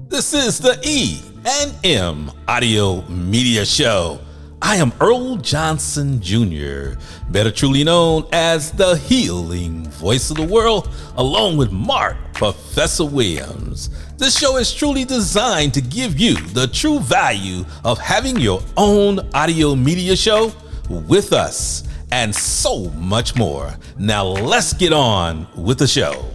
This is the E and M Audio Media Show. I am Earl Johnson Jr., better truly known as the healing voice of the world, along with Mark Professor Williams. This show is truly designed to give you the true value of having your own audio media show with us and so much more. Now let's get on with the show.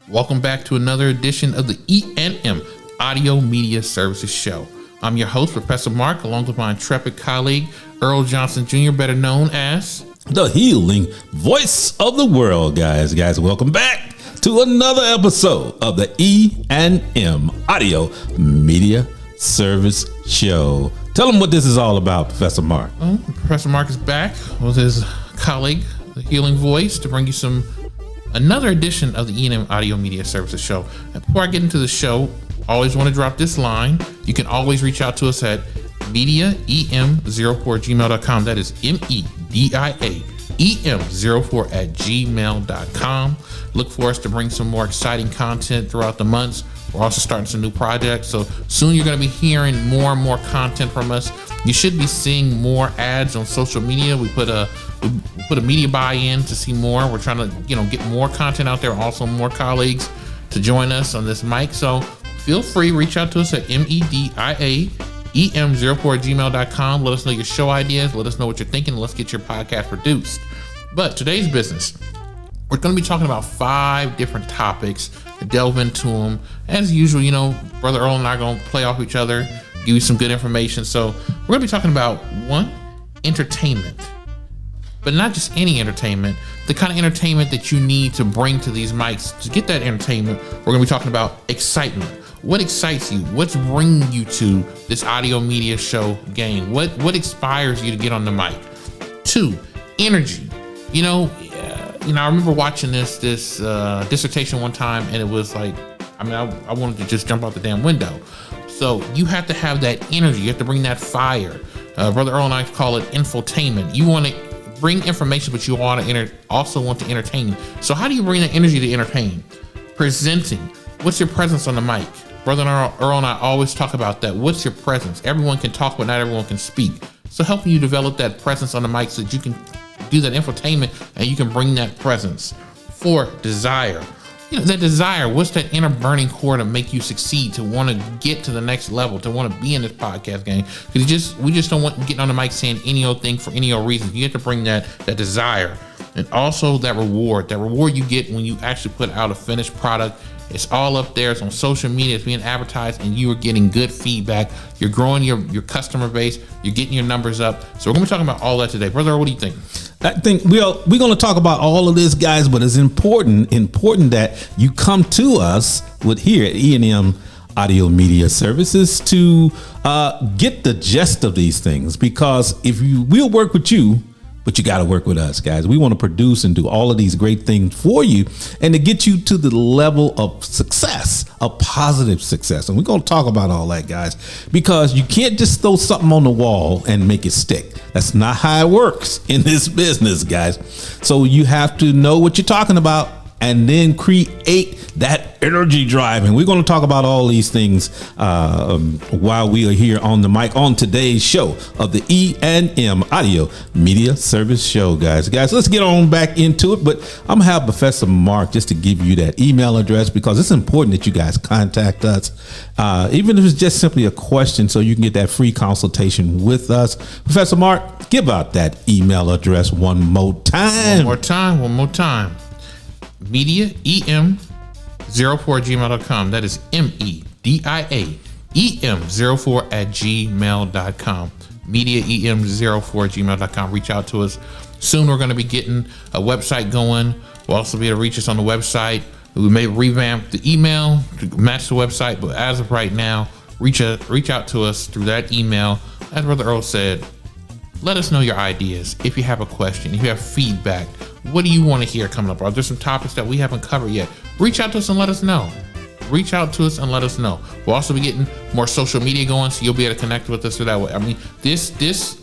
Welcome back to another edition of the E&M Audio Media Services Show. I'm your host, Professor Mark, along with my intrepid colleague, Earl Johnson Jr., better known as the healing voice of the world, guys. Welcome back to another episode of the E&M Audio Media Service Show. Tell them what this is all about, Professor Mark. Professor Mark is back with his colleague, the healing voice, to bring you another edition of the E&M Audio Media Services Show. And before I get into the show, I always want to drop this line. You can always reach out to us at mediaem04@gmail.com. That is mediaem04@gmail.com. Look for us to bring some more exciting content throughout the months. We're also starting some new projects, so soon you're going to be hearing more and more content from us. You should be seeing more ads on social media. We put a media buy-in to see more. We're trying to, get more content out there. Also, more colleagues to join us on this mic. So feel free, reach out to us at mediaem04@gmail.com. Let us know your show ideas. Let us know what you're thinking. Let's get your podcast produced. But today's business, we're going to be talking about 5 different topics. To delve into them, as usual, Brother Earl and I are going to play off each other, give you some good information. So we're going to be talking about 1, entertainment. But not just any entertainment, the kind of entertainment that you need to bring to these mics. To get that entertainment, we're going to be talking about excitement. What excites you? What's bringing you to this audio media show game? What inspires you to get on the mic? 2, energy. I remember watching this dissertation one time, and it was like, I wanted to just jump out the damn window. So you have to have that energy. You have to bring that fire. Brother Earl and I call it infotainment. You want to bring information, but you also want to entertain. So how do you bring that energy to entertain? Presenting. What's your presence on the mic? Brother Earl and I always talk about that. What's your presence? Everyone can talk, but not everyone can speak. So helping you develop that presence on the mic so that you can do that infotainment and you can bring that presence. 4, desire. That desire, what's that inner burning core to make you succeed, to want to get to the next level, to want to be in this podcast game? Because we just don't want getting on the mic saying any old thing for any old reason. You have to bring that desire. And also that reward you get when you actually put out a finished product. It's all up there. It's on social media. It's being advertised, and you are getting good feedback. You're growing your customer base. You're getting your numbers up. So we're going to be talking about all that today. Brother, what do you think? I think we're going to talk about all of this, guys, but it's important that you come to us here at E&M Audio Media Services to get the gist of these things, because we'll work with you, but you got to work with us, guys. We want to produce and do all of these great things for you and to get you to the level of success, of positive success. And we're going to talk about all that, guys, because you can't just throw something on the wall and make it stick. That's not how it works in this business, guys. So you have to know what you're talking about and then create that energy drive. And we're going to talk about all these things while we are here on the mic on today's show of the E&M Audio Media Service Show, guys. Let's get on back into it. But I'm going to have Professor Mark just to give you that email address, because it's important that you guys contact us, even if it's just simply a question, so you can get that free consultation with us. Professor Mark, give out that email address one more time. One more time. mediaem04@gmail.com. That is mediaem04@gmail.com. mediaem04@gmail.com. Reach out to us. Soon we're going to be getting a website going. We'll also be able to reach us on the website. We may revamp the email to match the website, but as of right now, reach out to us through that email. As Brother Earl said, let us know your ideas. If you have a question, if you have feedback, what do you want to hear coming up? Are there some topics that we haven't covered yet? Reach out to us and let us know. Reach out to us and let us know. We'll also be getting more social media going, so you'll be able to connect with us through that way. I mean, this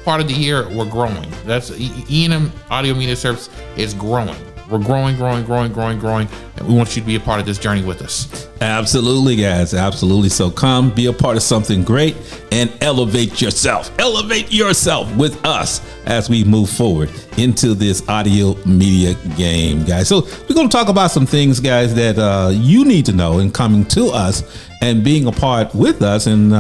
part of the year, we're growing. That's E&M Audio Media Service is growing. We're growing, and we want you to be a part of this journey with us. Absolutely, guys. Absolutely. So come be a part of something great and elevate yourself. Elevate yourself with us as we move forward into this audio media game, guys. So we're going to talk about some things, guys, that you need to know in coming to us and being a part with us. And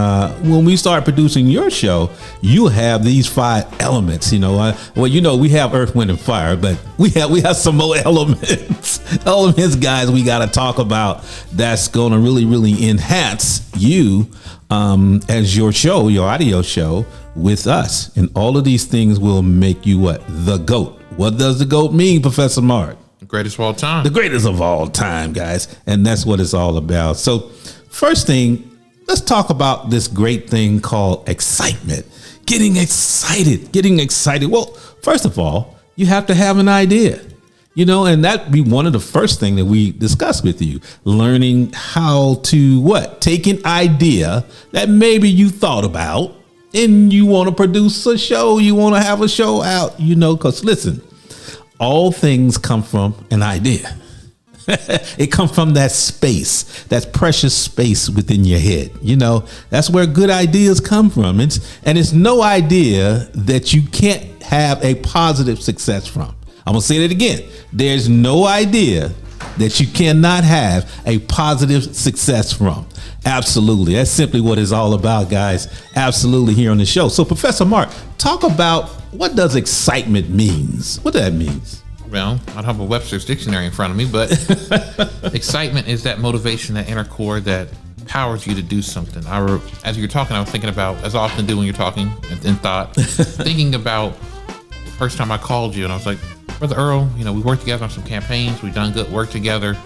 when we start producing your show, you have these 5 elements. We have Earth, Wind, and Fire, but we have some more elements, guys, we got to talk about that's going to really enhance you as your show, your audio show with us. And all of these things will make you what? The GOAT. What does the GOAT mean, Professor Mark? The greatest of all time. The greatest of all time, guys. And that's what it's all about. So first thing, let's talk about this great thing called excitement. Getting excited. Well, first of all, you have to have an idea. And that'd be one of the first thing that we discuss with you, learning how to take an idea that maybe you thought about and you want to produce a show, you want to have a show out, because listen, all things come from an idea. It comes from that space, that precious space within your head. That's where good ideas come from. It's no idea that you can't have a positive success from. I'm going to say that again. There's no idea that you cannot have a positive success from. Absolutely. That's simply what it's all about, guys. Absolutely, here on the show. So, Professor Mark, talk about what does excitement means? What that means? Well, I don't have a Webster's dictionary in front of me, but excitement is that motivation, that inner core that powers you to do something. As you're talking, I was thinking about, as I often do when you're talking in thought, thinking about the first time I called you, and I was like, Brother Earl, we worked together on some campaigns. We've done good work together.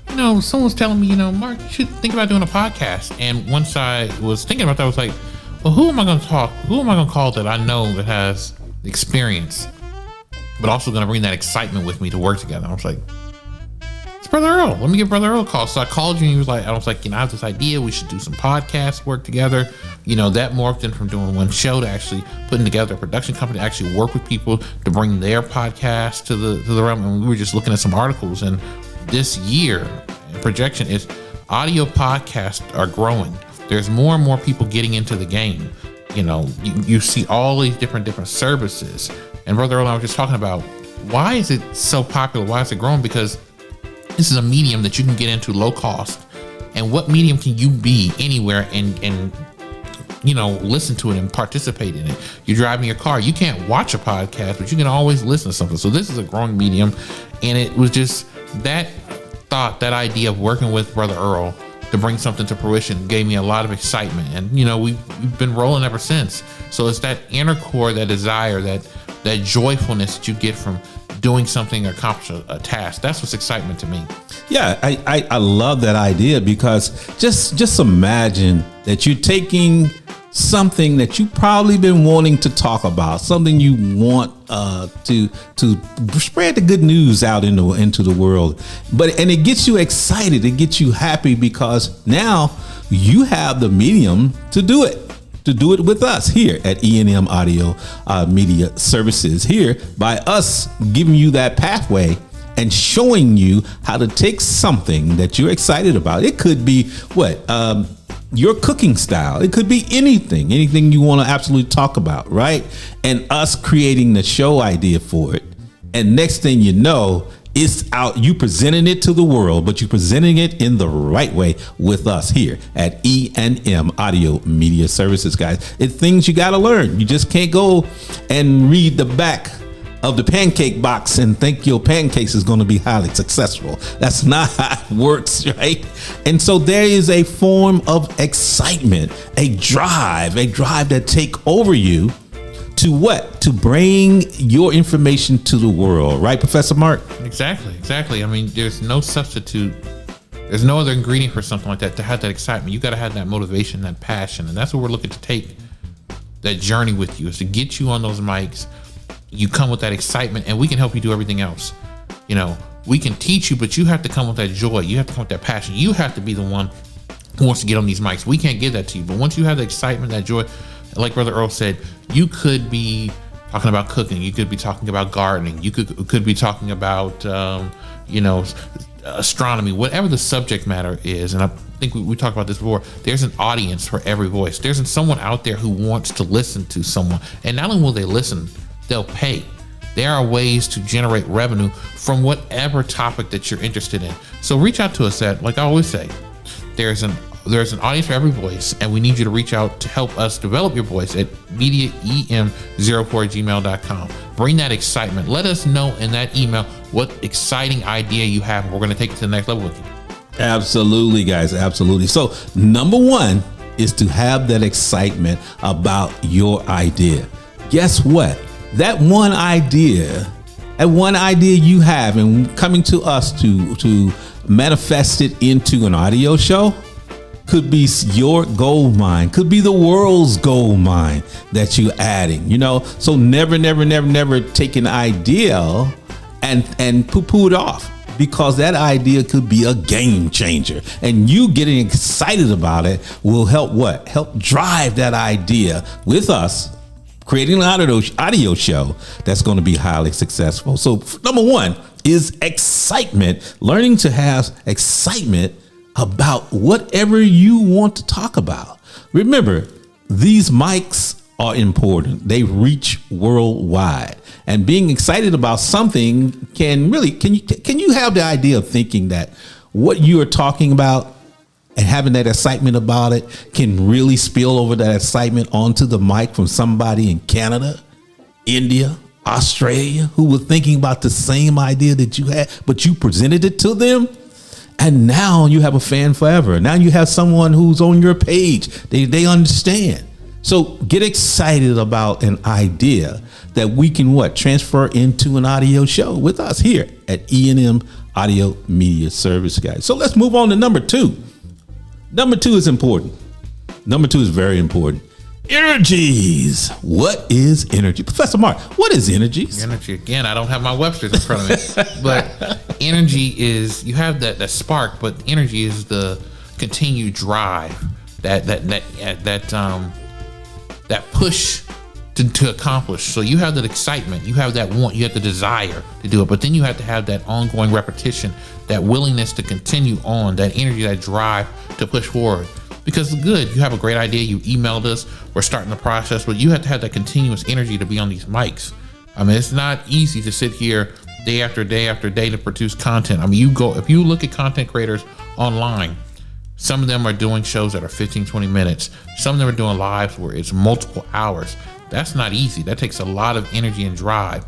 Someone was telling me, Mark, you should think about doing a podcast. And once I was thinking about that, I was like, well, who am I going to call that I know that has experience, but also going to bring that excitement with me to work together? I was like, it's Brother Earl. Let me give Brother Earl a call. So I called you, and I was like, I have this idea. We should do some podcast work together. That morphed in from doing one show to actually putting together a production company to actually work with people to bring their podcast to the realm. And we were just looking at some articles, and this year projection is audio podcasts are growing. There's more and more people getting into the game. You see all these different services. And Brother Earl and I were just talking about, why is it so popular? Why is it growing? Because this is a medium that you can get into low cost. And what medium can you be anywhere and listen to it and participate in it? You're driving your car. You can't watch a podcast, but you can always listen to something. So this is a growing medium. And it was just that thought, that idea of working with Brother Earl to bring something to fruition gave me a lot of excitement. And, we've been rolling ever since. So it's that inner core, that desire, that joyfulness that you get from doing something or accomplish a task. That's what's excitement to me. Yeah, I love that idea, because just imagine that you're taking something that you probably been wanting to talk about, something you want to spread the good news out into the world, and it gets you excited, it gets you happy, because now you have the medium to do it with us here at E&M Audio Media Services, here by us giving you that pathway and showing you how to take something that you're excited about. It could be your cooking style. It could be anything you want to absolutely talk about, right? And us creating the show idea for it. And next thing you know, it's out. You presenting it to the world, but you presenting it in the right way with us here at E&M Audio Media Services, guys. It's things you got to learn. You just can't go and read the back of the pancake box and think your pancakes is going to be highly successful. That's not how it works, right? And so there is a form of excitement, a drive that take over you to what? To bring your information to the world, right, Professor Mark? Exactly. I mean, there's no substitute. There's no other ingredient for something like that to have that excitement. You got to have that motivation, that passion, and that's what we're looking to take that journey with you, is to get you on those mics. You come with that excitement, and we can help you do everything else. You know, we can teach you, but you have to come with that joy. You have to come with that passion. You have to be the one who wants to get on these mics. We can't give that to you. But once you have the excitement, that joy, like Brother Earl said, you could be talking about cooking. You could be talking about gardening. You could be talking about, astronomy, whatever the subject matter is. And I think we talked about this before. There's an audience for every voice. There's someone out there who wants to listen to someone. And not only will they listen, they'll pay. There are ways to generate revenue from whatever topic that you're interested in. So reach out to us at, like I always say, there's an audience for every voice, and we need you to reach out to help us develop your voice at mediaem04@gmail.com. Bring that excitement. Let us know in that email what exciting idea you have, and we're going to take it to the next level with you. Absolutely, guys. Absolutely. So number one is to have that excitement about your idea. Guess what? That one idea you have, and coming to us to manifest it into an audio show, could be your gold mine, could be the world's gold mine that you're adding, So never take an idea and poo-poo it off, because that idea could be a game changer, and you getting excited about it will help drive that idea with us, creating an audio show that's going to be highly successful. So number one is excitement, learning to have excitement about whatever you want to talk about. Remember, these mics are important. They reach worldwide, and being excited about something can you have the idea of thinking that what you are talking about and having that excitement about it can really spill over that excitement onto the mic from somebody in Canada, India, Australia, who was thinking about the same idea that you had, but you presented it to them. And now you have a fan forever. Now you have someone who's on your page. They understand. So get excited about an idea that we can transfer into an audio show with us here at E&M Audio Media Service, guys. So let's move on to number two. Number two is important. Number two is very important. Energies. What is energy? Professor Mark, what is energies? Energy, again, I don't have my Webster's in front of me, but energy is, you have that spark, but energy is the continued drive, that push to accomplish. So you have that excitement, you have that want, you have the desire to do it, but then you have to have that ongoing repetition, that willingness to continue on, that energy, that drive to push forward. Because good, you have a great idea, you emailed us, we're starting the process, but you have to have that continuous energy to be on these mics. I mean, it's not easy to sit here day after day after day to produce content. I mean, if you look at content creators online, some of them are doing shows that are 15, 20 minutes. Some of them are doing lives where it's multiple hours. That's not easy. That takes a lot of energy and drive.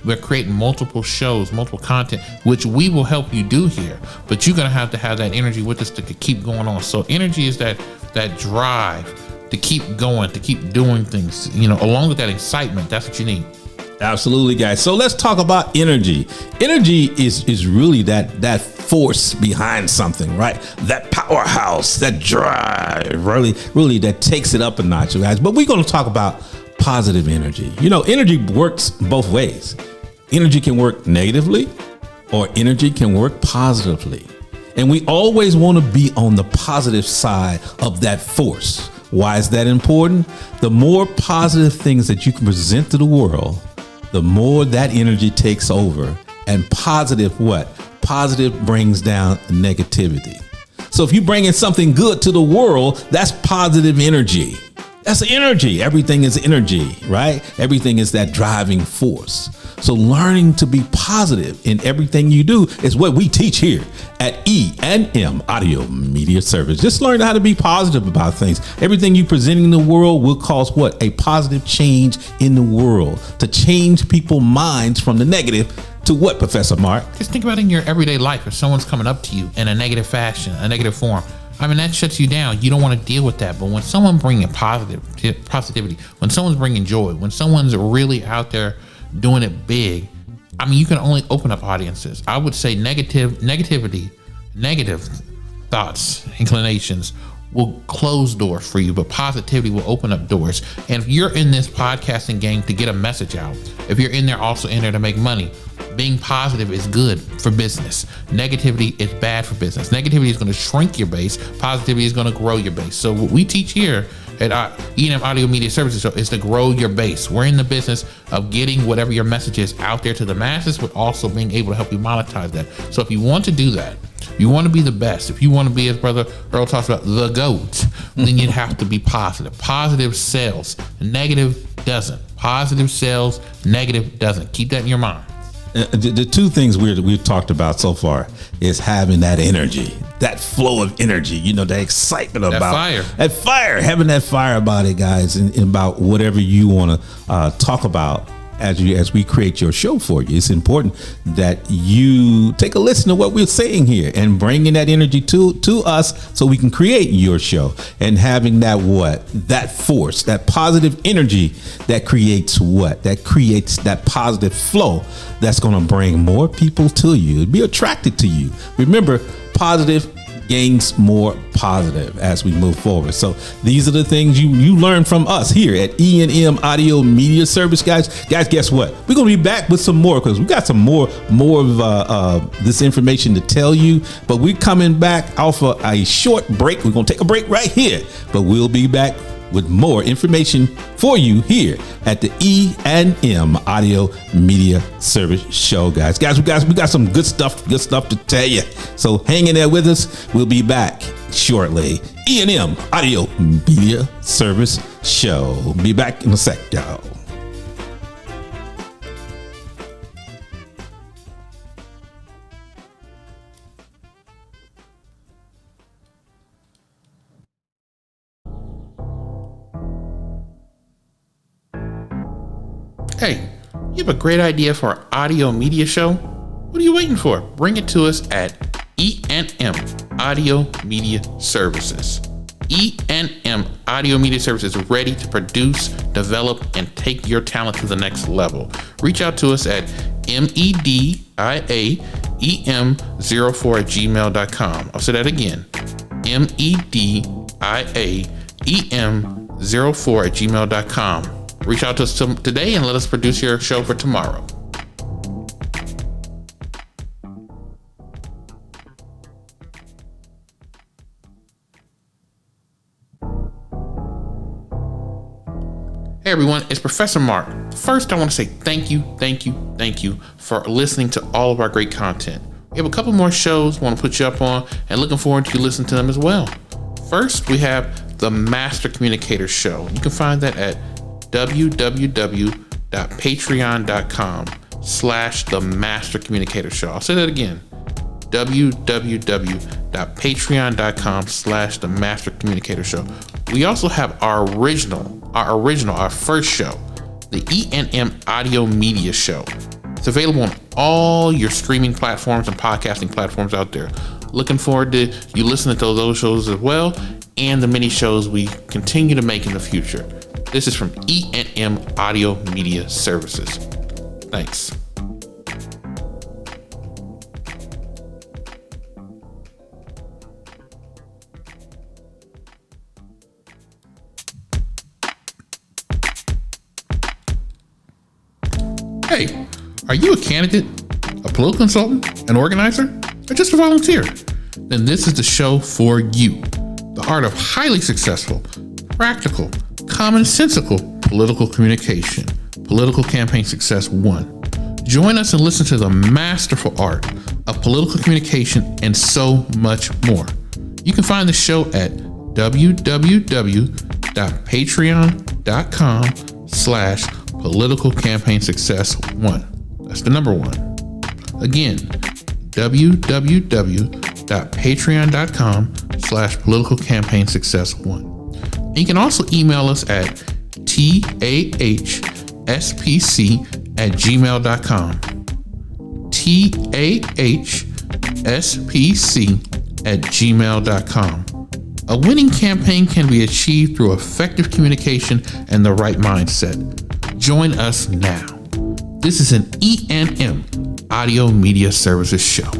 We're creating multiple shows, multiple content, which we will help you do here. But you're going to have that energy with us to keep going on. So energy is that drive to keep going, to keep doing things, along with that excitement. That's what you need. Absolutely, guys. So let's talk about energy. Energy is really that force behind something, right? That powerhouse, that drive, really that takes it up a notch, guys. But we're going to talk about positive energy. Energy works both ways. Energy can work negatively, or energy can work positively. And we always want to be on the positive side of that force. Why is that important? The more positive things that you can present to the world, the more that energy takes over. And positive brings down negativity. So if you bring in something good to the world, that's positive energy. That's energy. Everything is energy, right? Everything is that driving force. So learning to be positive in everything you do is what we teach here at E&M Audio Media Service. Just learn how to be positive about things. Everything you present in the world will cause a positive change in the world, to change people's minds from the negative to what, Professor Mark? Just think about it in your everyday life. If someone's coming up to you in a negative fashion, a negative form, I mean, that shuts you down. You don't want to deal with that. But when someone bringing positivity, when someone's bringing joy, when someone's really out there doing it big, I mean, you can only open up audiences. I would say negative thoughts, inclinations will close doors for you, but positivity will open up doors. And if you're in this podcasting game to get a message out, if you're in there also in there to make money, being positive is good for business. Negativity is bad for business. Negativity is going to shrink your base. Positivity is going to grow your base. So what we teach here at E&M Audio Media Services Show is to grow your base. We're in the business of getting whatever your message is out there to the masses, but also being able to help you monetize that. So if you want to do that, you want to be the best, if you want to be, as Brother Earl talks about, the GOAT, then you have to be positive. Positive sells, negative doesn't. Positive sells, negative doesn't. Keep that in your mind. The two things we've talked about so far is having that energy, that flow of energy, that excitement about that fire, having that fire about it, guys, and about whatever you want to talk about as we create your show for you. It's important that you take a listen to what we're saying here and bringing that energy to us so we can create your show, and having that force, that positive energy that creates that positive flow that's going to bring more people to you, be attracted to you. Remember, positive gains more positive as we move forward. So these are the things you learn from us here at E&M Audio Media Service, guys. Guess what? We're going to be back with some more, because we got some more of this information to tell you. But we're coming back off of a short break. We're going to take a break right here, but we'll be back with more information for you here at the E&M Audio Media Service Show, guys. We got some good stuff to tell you. So hang in there with us. We'll be back shortly. E&M Audio Media Service Show. Be back in a sec, y'all. Hey, you have a great idea for an audio media show? What are you waiting for? Bring it to us at E&M Audio Media Services. E&M Audio Media Services is ready to produce, develop, and take your talent to the next level. Reach out to us at mediaem04@gmail.com. I'll say that again. mediaem04@gmail.com. Reach out to us today and let us produce your show for tomorrow. Hey everyone, it's Professor Mark. First, I want to say thank you for listening to all of our great content. We have a couple more shows we want to put you up on, and looking forward to you listening to them as well. First, we have the Master Communicator Show. You can find that at www.patreon.com/the Master Communicator Show. I'll say that again. www.patreon.com/the Master Communicator Show. We also have our first show, the E&M Audio Media Show. It's available on all your streaming platforms and podcasting platforms out there. Looking forward to you listening to those shows as well, and the many shows we continue to make in the future. This is from E&M Audio Media Services. Thanks. Hey, are you a candidate, a political consultant, an organizer, or just a volunteer? Then this is the show for you. The art of highly successful, practical, commonsensical political communication. Political Campaign Success 1. Join us and listen to the masterful art of political communication and so much more. You can find the show at www.patreon.com/Political Campaign Success 1. That's the number 1. Again, www.patreon.com/Political Campaign Success 1. And you can also email us at tahspc@gmail.com. tahspc@gmail.com. A winning campaign can be achieved through effective communication and the right mindset. Join us now. This is an E&M Audio Media Services show.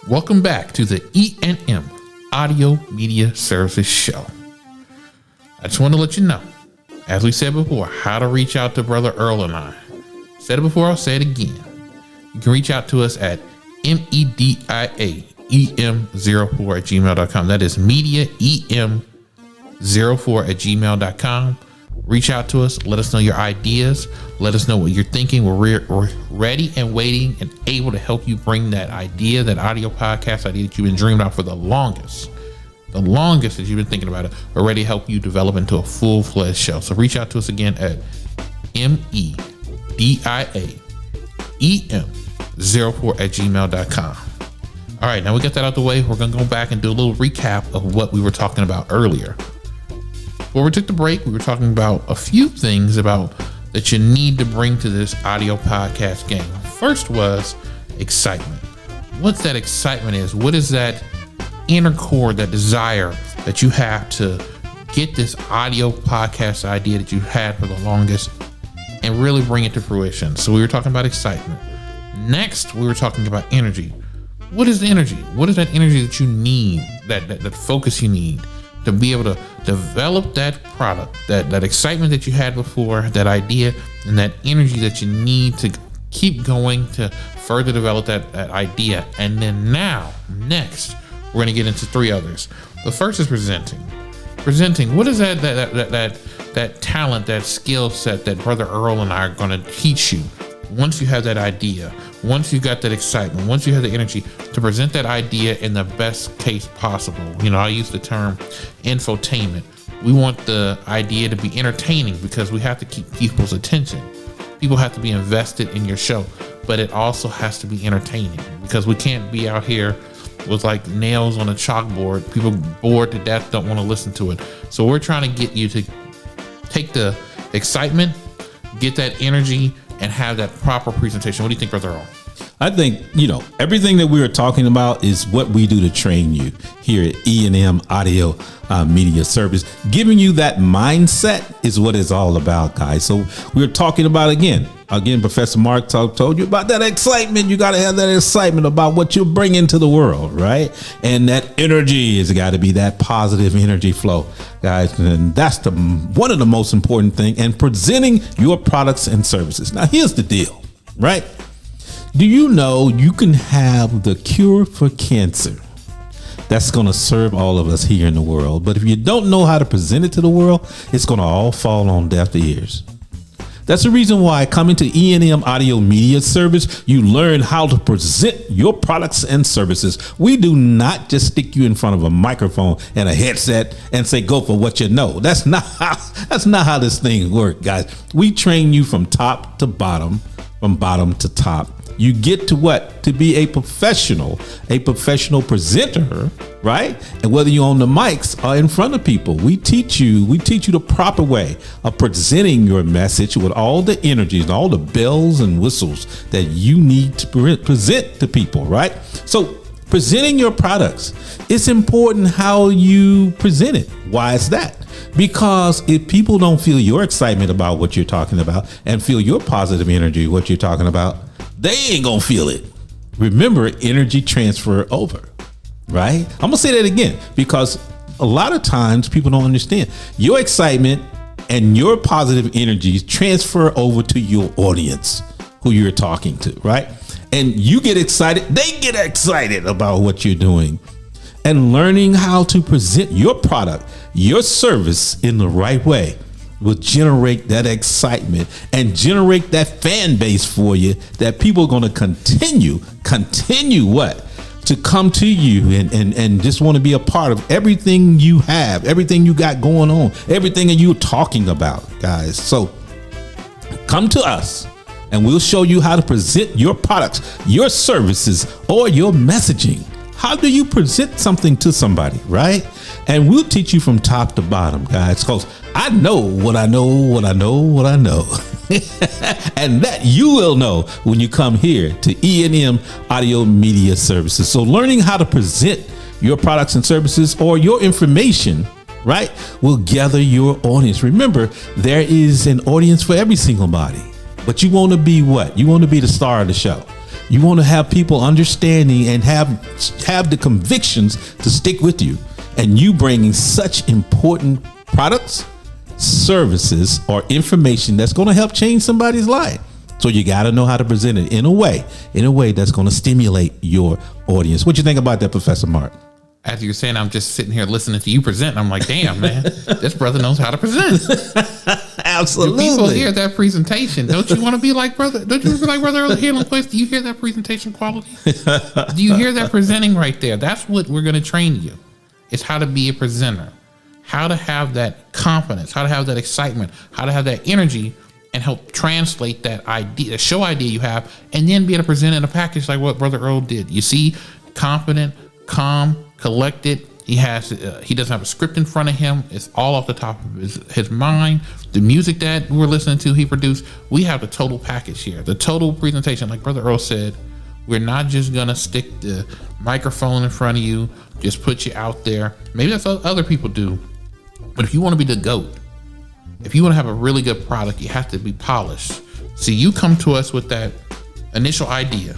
Welcome back to the E&M Audio Media Services Show. I just want to let you know, as we said before, how to reach out to Brother Earl and I. Said it before, I'll say it again. You can reach out to us at mediaem04@gmail.com. That is mediaem04@gmail.com. Reach out to us. Let us know your ideas. Let us know what you're thinking. We're ready and waiting and able to help you bring that idea, that audio podcast idea that you've been dreaming about for the longest that you've been thinking about it. We're ready to help you develop into a full-fledged show. So reach out to us again at mediaem04@gmail.com. All right, now we got that out the way. We're going to go back and do a little recap of what we were talking about earlier. Before we took the break, we were talking about a few things that you need to bring to this audio podcast game. First was excitement. What that excitement is, what is that inner core, that desire that you have to get this audio podcast idea that you had for the longest and really bring it to fruition. So we were talking about excitement. Next, we were talking about energy. What is the energy? What is that energy that you need, that focus you need to be able to develop that product, that excitement that you had before, that idea, and that energy that you need to keep going to further develop that idea. And then next, we're going to get into three others. The first is presenting. What is that talent, that skill set that Brother Earl and I are going to teach you once you have that idea, once you got that excitement, once you have the energy to present that idea in the best case possible. You know, I use the term infotainment. We want the idea to be entertaining because we have to keep people's attention. People have to be invested in your show, but it also has to be entertaining because we can't be out here with like nails on a chalkboard. People bored to death, don't want to listen to it. So we're trying to get you to take the excitement, get that energy, and have that proper presentation. What do you think, Brother Earl? I think, everything that we were talking about is what we do to train you here at E&M Audio Media Service. Giving you that mindset is what it's all about, guys. So we're talking about, again, Professor Mark told you about that excitement. You got to have that excitement about what you're bringing to the world, right? And that energy has got to be that positive energy flow, guys. And that's one of the most important thing. And presenting your products and services. Now, here's the deal, right? Do you know you can have the cure for cancer that's going to serve all of us here in the world? But if you don't know how to present it to the world, it's going to all fall on deaf ears. That's the reason why coming to E&M Audio Media Service, you learn how to present your products and services. We do not just stick you in front of a microphone and a headset and say, go for what you know. That's not how this thing works, guys. We train you from top to bottom, from bottom to top. You get to what? To be a professional presenter, right? And whether you're on the mics or in front of people, we teach you the proper way of presenting your message with all the energies and all the bells and whistles that you need to present to people, right? So presenting your products, it's important how you present it. Why is that? Because if people don't feel your excitement about what you're talking about and feel your positive energy, what you're talking about, they ain't gonna feel it. Remember, energy transfer over, right? I'm gonna say that again because a lot of times people don't understand. Your excitement and your positive energies transfer over to your audience who you're talking to, right? And you get excited, they get excited about what you're doing. And learning how to present your product, your service in the right way will generate that excitement and generate that fan base for you that people are going to continue what? To come to you and just want to be a part of everything you have, everything you got going on, everything that you're talking about, guys. So come to us and we'll show you how to present your products, your services, or your messaging. How do you present something to somebody, right? And we'll teach you from top to bottom, guys, because I know what I know, what I know, what I know. And that you will know when you come here to E&M Audio Media Services. So learning how to present your products and services or your information, right, will gather your audience. Remember, there is an audience for every single body. But you want to be what? You want to be the star of the show. You want to have people understanding and have the convictions to stick with you. And you bringing such important products, services, or information that's going to help change somebody's life. So you got to know how to present it in a way that's going to stimulate your audience. What you think about that, Professor Mark? As you're saying, I'm just sitting here listening to you present. I'm like, damn, man, this brother knows how to present. Absolutely. Do people hear that presentation? Don't you want to be like brother? Don't you want to be like Brother Earl here in place? Do you hear that presentation quality? Do you hear that presenting right there? That's what we're going to train you. It's how to be a presenter, how to have that confidence, how to have that excitement, how to have that energy, and help translate that idea, the show idea you have, and then be able to present in a package like what Brother Earl did. You see, confident, calm, collected. He doesn't have a script in front of him. It's all off the top of his mind. The music that we're listening to, he produced. We have the total package here, the total presentation. Like Brother Earl said, we're not just gonna stick the microphone in front of you, just put you out there. Maybe that's what other people do, but if you want to be the GOAT, if you want to have a really good product, you have to be polished. So you come to us with that initial idea,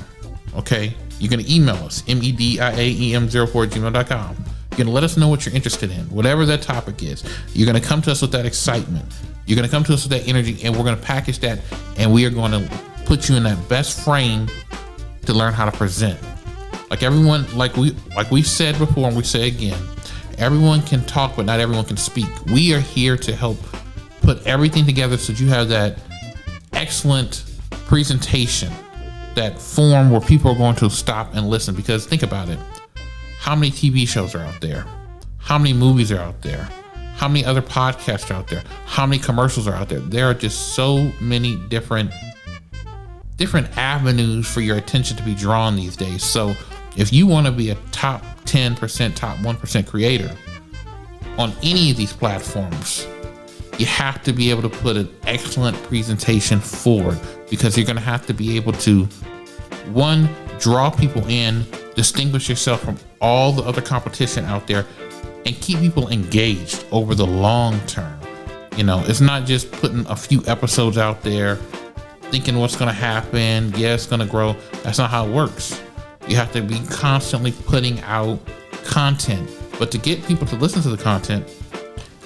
okay? You're going to email us, mediaem04@gmail.com. You're going to let us know what you're interested in, whatever that topic is. You're going to come to us with that excitement. You're going to come to us with that energy, and we're going to package that, and we are going to put you in that best frame to learn how to present. Like everyone, like we've said before, and we say again, everyone can talk, but not everyone can speak. We are here to help put everything together so that you have that excellent presentation, that form where people are going to stop and listen. Because think about it. How many TV shows are out there? How many movies are out there? How many other podcasts are out there? How many commercials are out there? There are just so many different avenues for your attention to be drawn these days. So if you want to be a top 10%, top 1% creator on any of these platforms, you have to be able to put an excellent presentation forward, because you're going to have to be able to, one, draw people in, distinguish yourself from all the other competition out there, and keep people engaged over the long term. You know, it's not just putting a few episodes out there, thinking what's going to happen. Yeah, it's going to grow. That's not how it works. You have to be constantly putting out content. But to get people to listen to the content,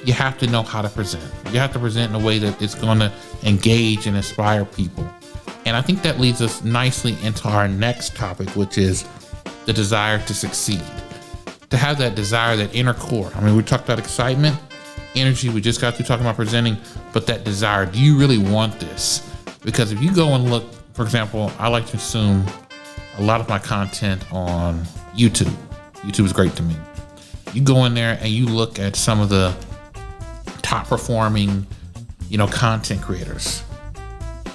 you have to know how to present. You have to present in a way that it's going to engage and inspire people. And I think that leads us nicely into our next topic, which is the desire to succeed. To have that desire, that inner core. I mean, we talked about excitement, energy. We just got through talking about presenting, but that desire, do you really want this? Because if you go and look, for example, I like to consume a lot of my content on YouTube. YouTube is great to me. You go in there and you look at some of the top performing, content creators,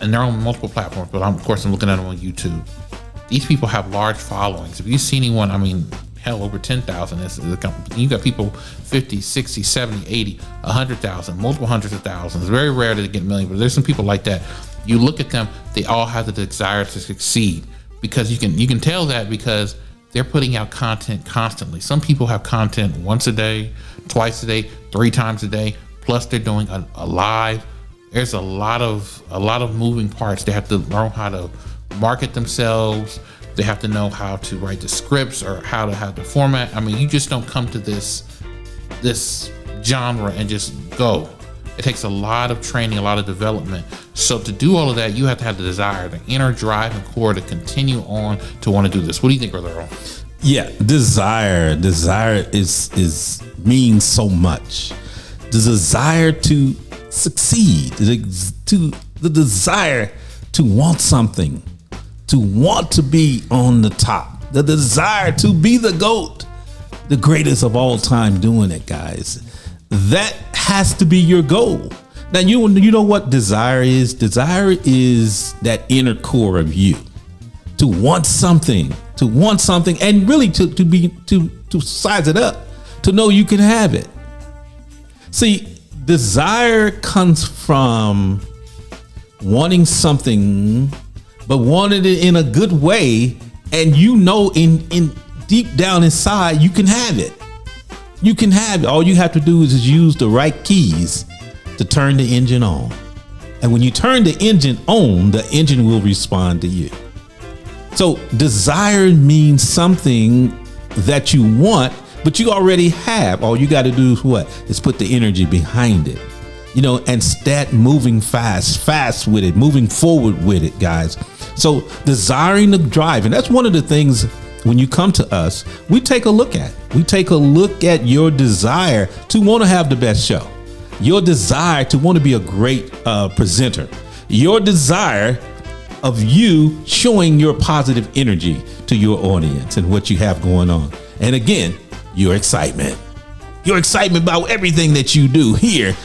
and they're on multiple platforms, but of course I'm looking at them on YouTube. These people have large followings. If you see anyone, hell, over 10,000, you got people 50, 60, 70, 80, 100,000, multiple hundreds of thousands. It's very rare to get millions, but there's some people like that. You look at them, they all have the desire to succeed, because you can tell that because they're putting out content constantly. Some people have content once a day, twice a day, 3 times a day, plus they're doing a live. There's a lot of moving parts. They have to learn how to market themselves. They have to know how to write the scripts or how to have the format. You just don't come to this genre and just go. It takes a lot of training, a lot of development. So to do all of that, you have to have the desire, the inner drive and core to continue on to want to do this. What do you think, Brother Earl? Yeah, desire is means so much. The desire to succeed, the desire to want something, to want to be on the top, the desire to be the GOAT, the greatest of all time doing it, guys. That has to be your goal. Now, you know what desire is? Desire is that inner core of you, to want something, and really to size it up, to know you can have it. See, desire comes from wanting something, but wanting it in a good way, and in deep down inside you can have it. You can have it. All you have to do is use the right keys to turn the engine on. And when you turn the engine on, the engine will respond to you. So desire means something that you want, but you already have. All you got to do is what? Is put the energy behind it, and start moving fast with it, moving forward with it, guys. So desiring the drive. And that's one of the things when you come to us, we take a look at. We take a look at your desire to want to have the best show, your desire to want to be a great presenter, your desire of you showing your positive energy to your audience and what you have going on. And again, your excitement about everything that you do here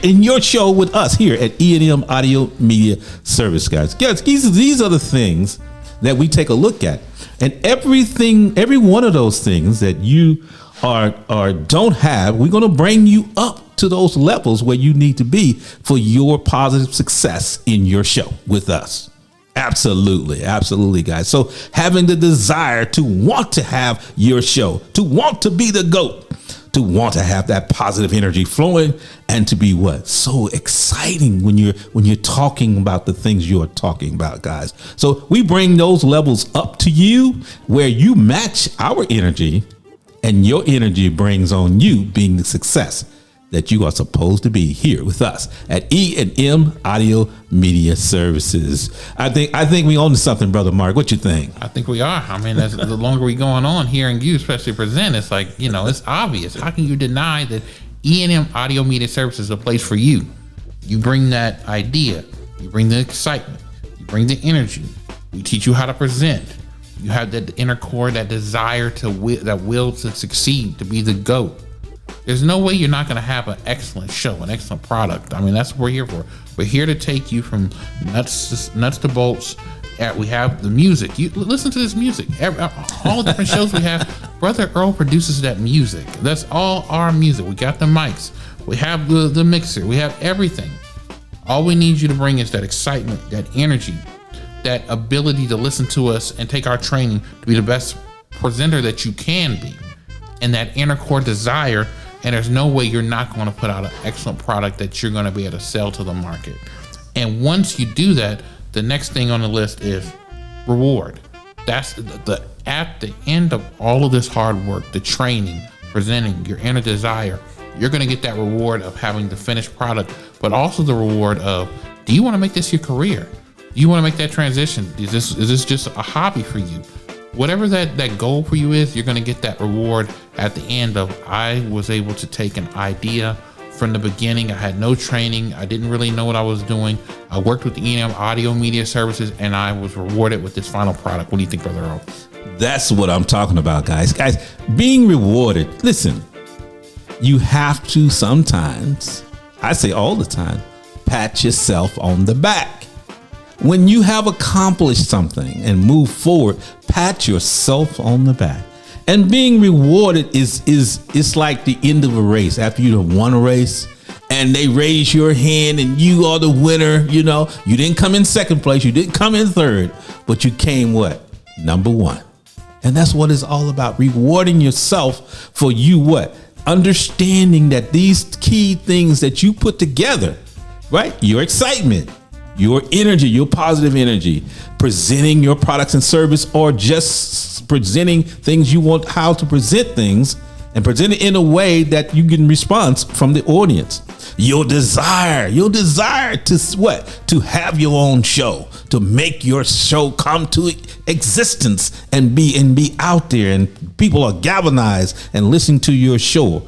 in your show with us here at E&M Audio Media Service, guys. Yes, these are the things that we take a look at. And every one of those things that you are don't have, we're going to bring you up to those levels where you need to be for your positive success in your show with us. Absolutely, guys. So having the desire to want to have your show, to want to be the GOAT, to want to have that positive energy flowing, and to be so exciting when you're talking about the things you're talking about, guys. So we bring those levels up to you where you match our energy, and your energy brings on you being the success that you are supposed to be here with us at E&M Audio Media Services. I think we own something, Brother Mark. What you think? I think we are. I mean, the longer we going on hearing you, especially present, it's like, it's obvious. How can you deny that E&M Audio Media Services is a place for you? You bring that idea. You bring the excitement. You bring the energy. We teach you how to present. You have that inner core, that desire that will to succeed, to be the GOAT. There's no way you're not going to have an excellent show, an excellent product. I mean, that's what we're here for. We're here to take you from nuts to bolts. We have the music. You listen to this music. All the different shows we have, Brother Earl produces that music. That's all our music. We got the mics. We have the mixer. We have everything. All we need you to bring is that excitement, that energy, that ability to listen to us and take our training to be the best presenter that you can be, and that inner core desire. And there's no way you're not going to put out an excellent product that you're going to be able to sell to the market. And once you do that, the next thing on the list is reward. That's at the end of all of this hard work, the training, presenting, your inner desire, you're going to get that reward of having the finished product, but also the reward of, do you want to make this your career? Do you want to make that transition? Is this just a hobby for you? Whatever that goal for you is, you're going to get that reward at the end of, I was able to take an idea from the beginning. I had no training. I didn't really know what I was doing. I worked with the E&M Audio Media Services, and I was rewarded with this final product. What do you think, Brother Earl? That's what I'm talking about, guys. Being rewarded. Listen, you have to sometimes, I say all the time, pat yourself on the back. When you have accomplished something and move forward, pat yourself on the back. And being rewarded is like the end of a race. After you have won a race and they raise your hand and you are the winner, you didn't come in second place, you didn't come in third, but you came what? Number one. And that's what it's all about, rewarding yourself for you what? Understanding that these key things that you put together, right? Your excitement, your energy, your positive energy, presenting your products and service, or just presenting things you want, how to present things and present it in a way that you get response from the audience. Your desire to what? To have your own show, to make your show come to existence and be out there, and people are galvanized and listening to your show,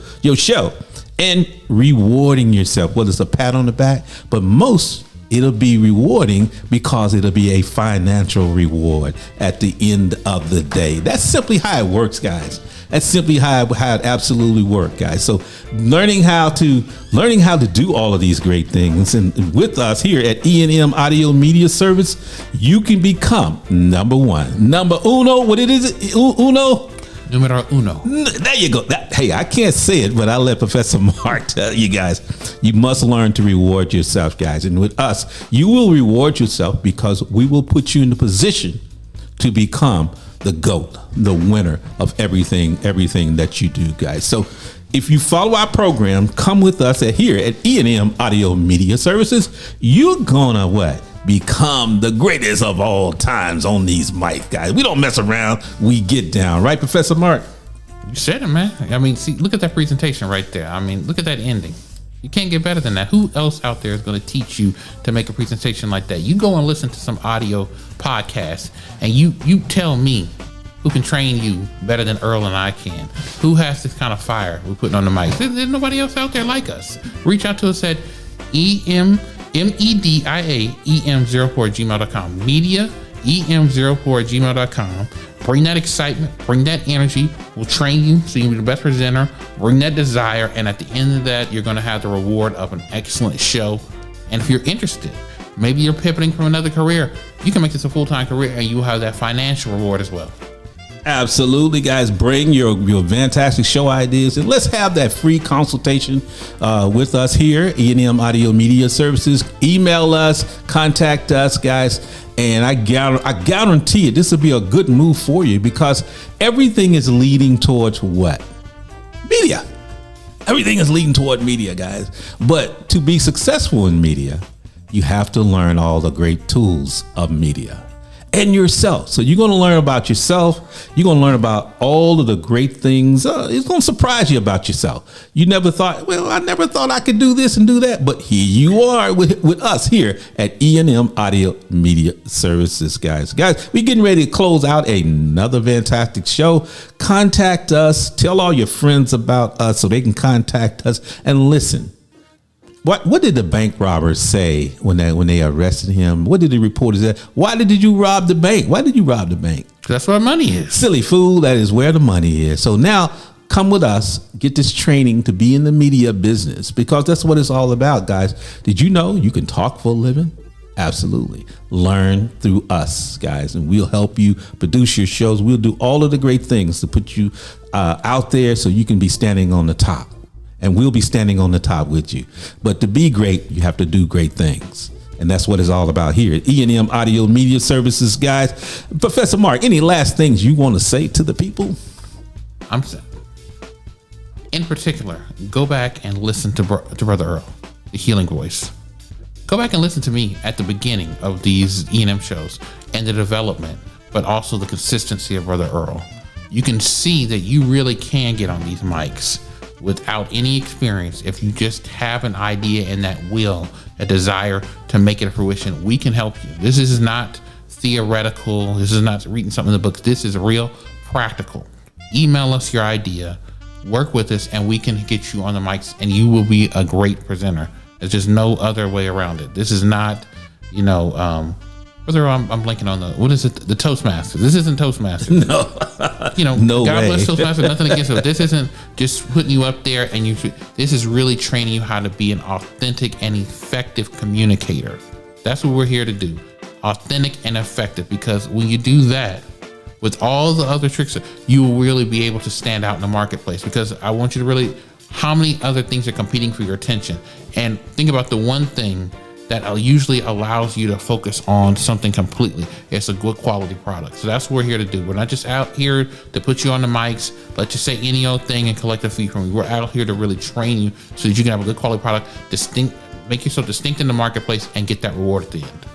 and rewarding yourself, whether it's a pat on the back, but most it'll be rewarding because it'll be a financial reward at the end of the day. That's simply how it works, guys. That's simply how it absolutely works, guys. So learning how to do all of these great things, and with us here at E&M Audio Media Service, you can become number one, number uno. What it is? Uno. Numero uno. There you go. Hey, I can't say it, but I'll let Professor Mark tell you guys. You must learn to reward yourself, guys. And with us, you will reward yourself because we will put you in the position to become the GOAT, the winner of everything that you do, guys. So if you follow our program, come with us here at E&M Audio Media Services, you're gonna what? become the greatest of all times on these mics, guys. We don't mess around. We get down. Right, Professor Mark? You said it, man. I mean, see, look at that presentation right there. I mean, look at that ending. You can't get better than that. Who else out there is going to teach you to make a presentation like that? You go and listen to some audio podcasts, and you tell me who can train you better than Earl and I can. Who has this kind of fire we're putting on the mic? There's nobody else out there like us. Reach out to us at mediaem04@gmail.com. Media em04@gmail.com. Bring that excitement, bring that energy. We'll train you so you'll be the best presenter. Bring that desire, and at the end of that, you're going to have the reward of an excellent show. And if you're interested, maybe you're pivoting from another career, you can make this a full-time career, and you'll have that financial reward as well. Absolutely, guys. Bring your fantastic show ideas, and let's have that free consultation with us here, E&M Audio Media Services. Email us, contact us, guys, and I guarantee you this will be a good move for you, because everything is leading towards what? Media. Everything is leading toward media, guys. But to be successful in media, you have to learn all the great tools of media. And yourself. So you're going to learn about yourself. You're going to learn about all of the great things. It's going to surprise you about yourself. You never thought, well, I never thought I could do this and do that. But here you are with us here at E&M Audio Media Services, guys. Guys, we're getting ready to close out another fantastic show. Contact us. Tell all your friends about us so they can contact us and listen. What did the bank robbers say when they arrested him? What did the reporters say? Why did you rob the bank? Why did you rob the bank? That's where money is. Silly fool, that is where the money is. So now come with us, get this training to be in the media business, because that's what it's all about, guys. Did you know you can talk for a living? Absolutely. Learn through us, guys, and we'll help you produce your shows. We'll do all of the great things to put you out there so you can be standing on the top. And we'll be standing on the top with you. But to be great, you have to do great things. And that's what it's all about here at E&M Audio Media Services, guys. Professor Mark, any last things you want to say to the people? In particular, go back and listen to Brother Earl, the healing voice. Go back and listen to me at the beginning of these E&M shows and the development, but also the consistency of Brother Earl. You can see that you really can get on these mics without any experience. If you just have an idea and that will, a desire to make it a fruition, we can help you. This is not theoretical. This is not reading something in the books. This is real practical. Email us your idea, work with us, and we can get you on the mics, and you will be a great presenter. There's just no other way around it. This is not, I'm blanking on what is it? The Toastmasters. This isn't Toastmasters. No. No God way. bless Toastmasters. Nothing against it. This isn't just putting you up there and this is really training you how to be an authentic and effective communicator. That's what we're here to do. Authentic and effective, because when you do that, with all the other tricks, you will really be able to stand out in the marketplace, because I want you to really, how many other things are competing for your attention? And think about the one thing that usually allows you to focus on something completely. It's a good quality product. So that's what we're here to do. We're not just out here to put you on the mics, let you say any old thing and collect a fee from you. We're out here to really train you so that you can have a good quality product, make yourself distinct in the marketplace, and get that reward at the end.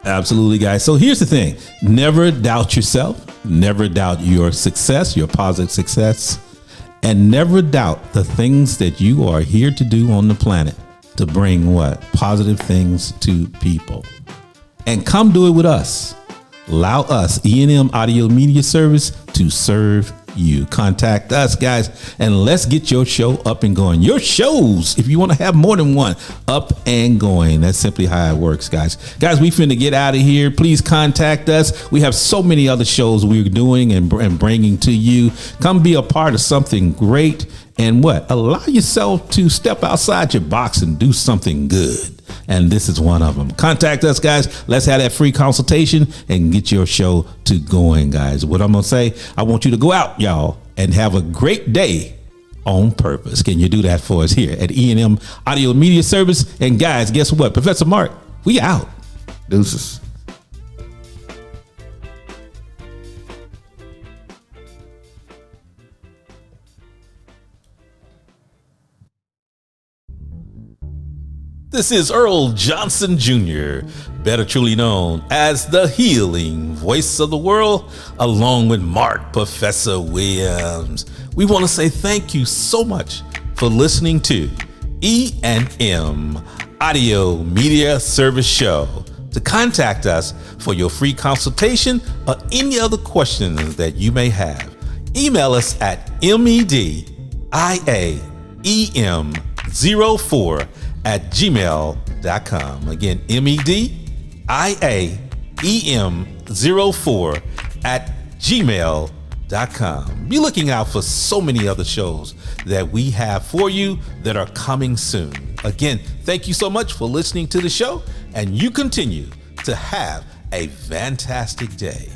Absolutely, guys. So here's the thing. Never doubt yourself. Never doubt your success, your positive success, and never doubt the things that you are here to do on the planet. To bring what? Positive things to people. And come do it with us. Allow us, E&M Audio Media Service, to serve you. Contact us, guys, and let's get your show up and going. Your shows, if you want to have more than one, up and going. That's simply how it works, guys. Guys, we finna get out of here. Please contact us. We have so many other shows we're doing and bringing to you. Come be a part of something great. And what? Allow yourself to step outside your box and do something good. And this is one of them. Contact us, guys. Let's have that free consultation and get your show to going, guys. What I'm going to say, I want you to go out, y'all, and have a great day on purpose. Can you do that for us here at E&M Audio Media Service? And guys, guess what? Professor Mark, we out. Deuces. This is Earl Johnson Jr., better truly known as the healing voice of the world, along with Mark Professor Williams. We want to say thank you so much for listening to E&M Audio Media Service Show. To contact us for your free consultation or any other questions that you may have, email us at mediaem04@gmail.com. Again, mediaem04@gmail.com. Be looking out for so many other shows that we have for you that are coming soon. Again, thank you so much for listening to the show, and you continue to have a fantastic day.